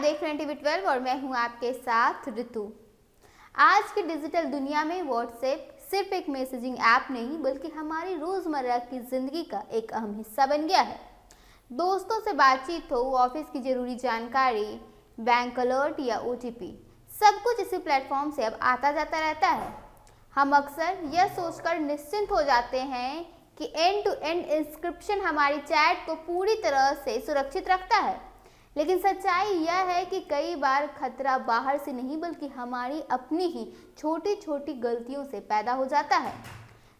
देख रहे हैं टीवी 12 और मैं हूं आपके साथ ऋतु। आज की डिजिटल दुनिया में व्हाट्सएप सिर्फ एक मैसेजिंग ऐप नहीं बल्कि हमारी रोजमर्रा की जिंदगी का एक अहम हिस्सा बन गया है। दोस्तों से बातचीत हो, ऑफिस की जरूरी जानकारी, बैंक अलर्ट या ओटीपी, सब कुछ इसी प्लेटफॉर्म से अब आता जाता रहता है। हम अक्सर यह सोचकर निश्चिंत हो जाते हैं कि एंड टू एंड इंस्क्रिप्शन हमारी चैट को पूरी तरह से सुरक्षित रखता है, लेकिन सच्चाई यह है कि कई बार खतरा बाहर से नहीं बल्कि हमारी अपनी ही छोटी छोटी गलतियों से पैदा हो जाता है।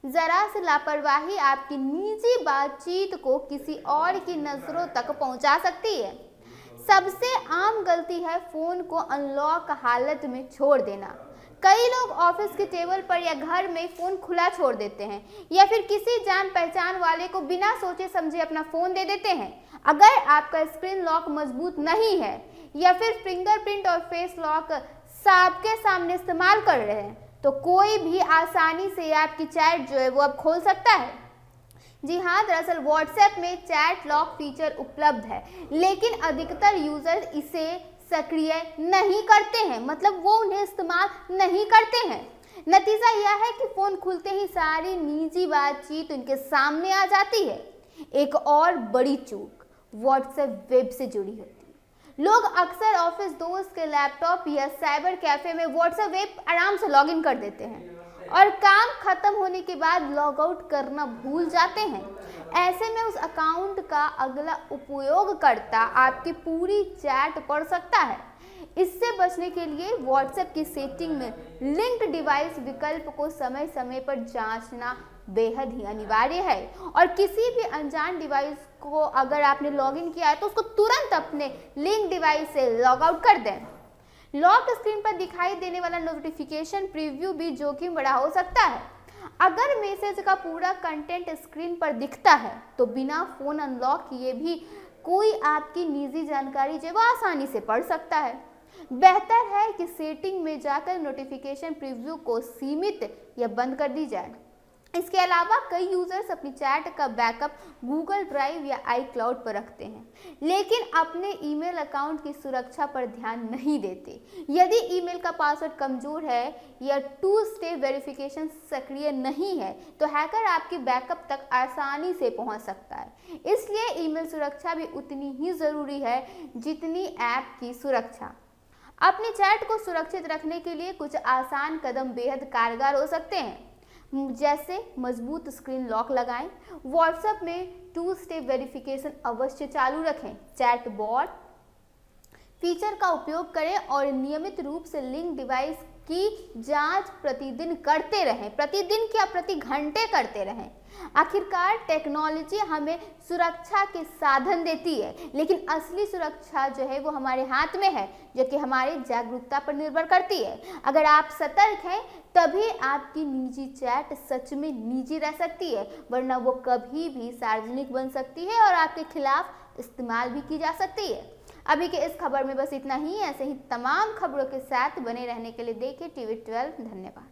जरा सी लापरवाही आपकी निजी बातचीत को किसी और की नजरों तक पहुंचा सकती है। सबसे आम गलती है फोन को अनलॉक हालत में छोड़ देना। कई लोग ऑफिस के टेबल पर या घर में फोन खुला छोड़ देते हैं या फिर किसी जान पहचान वाले को बिना सोचे समझे अपना फोन दे देते हैं। अगर आपका स्क्रीन लॉक मजबूत नहीं है या फिर फिंगरप्रिंट और फेस लॉक सबके सामने इस्तेमाल कर रहे हैं तो कोई भी आसानी से आपकी चैट जो है वो अब खोल सकता है। जी हाँ, दरअसल व्हाट्सएप में चैट लॉक फीचर उपलब्ध है, लेकिन अधिकतर यूजर इसे सक्रिय नहीं करते हैं, मतलब वो उन्हें इस्तेमाल नहीं करते हैं। नतीजा यह है कि फोन खुलते ही सारी निजी बातचीत उनके सामने आ जाती है। एक और बड़ी चूक व्हाट्सएप वेब से जुड़ी होती है। लोग अक्सर ऑफिस दोस्त के लैपटॉप या साइबर कैफे में व्हाट्सएप वेब आराम से लॉगिन कर देते हैं और काम खत्म होने के बाद लॉग आउट करना भूल जाते हैं। ऐसे में उस अकाउंट का अगला उपयोगकर्ता आपकी पूरी चैट पढ़ सकता है। इससे बचने के लिए व्हाट्सएप की सेटिंग में लिंक्ड डिवाइस विकल्प को समय समय पर जांचना बेहद ही अनिवार्य है और किसी भी अनजान डिवाइस को अगर आपने लॉगिन किया है तो उसको तुरंत अपने लिंक डिवाइस से लॉग आउट कर दें। लॉक स्क्रीन पर दिखाई देने वाला नोटिफिकेशन प्रीव्यू भी जोखिम बड़ा हो सकता है। अगर मैसेज का पूरा कंटेंट स्क्रीन पर दिखता है तो बिना फोन अनलॉक किए भी कोई आपकी निजी जानकारी जो वो आसानी से पढ़ सकता है। बेहतर है कि सेटिंग में जाकर नोटिफिकेशन प्रीव्यू को सीमित या बंद कर दी जाए। इसके अलावा कई यूजर्स अपनी चैट का बैकअप गूगल ड्राइव या iCloud पर रखते हैं, लेकिन अपने ईमेल अकाउंट की सुरक्षा पर ध्यान नहीं देते। यदि ईमेल का पासवर्ड कमजोर है या 2 स्टेप वेरिफिकेशन सक्रिय नहीं है तो हैकर आपके बैकअप तक आसानी से पहुंच सकता है। इसलिए ईमेल सुरक्षा भी उतनी ही जरूरी है जितनी ऐप की सुरक्षा। अपनी चैट को सुरक्षित रखने के लिए कुछ आसान कदम बेहद कारगर हो सकते हैं, जैसे मजबूत स्क्रीन लॉक लगाएं, व्हाट्सएप में 2 स्टेप वेरिफिकेशन अवश्य चालू रखें, चैट बॉट फीचर का उपयोग करें और नियमित रूप से लिंक डिवाइस की जांच प्रतिदिन करते रहें, प्रतिदिन क्या प्रति घंटे करते रहें। आखिरकार टेक्नोलॉजी हमें सुरक्षा के साधन देती है, लेकिन असली सुरक्षा जो है वो हमारे हाथ में है, जो कि हमारी जागरूकता पर निर्भर करती है। अगर आप सतर्क हैं तभी आपकी निजी चैट सच में निजी रह सकती है, वरना वो कभी भी सार्वजनिक बन सकती है और आपके खिलाफ इस्तेमाल भी की जा सकती है। अभी के इस खबर में बस इतना ही। ऐसे ही तमाम खबरों के साथ बने रहने के लिए देखिए टीवी 12। धन्यवाद।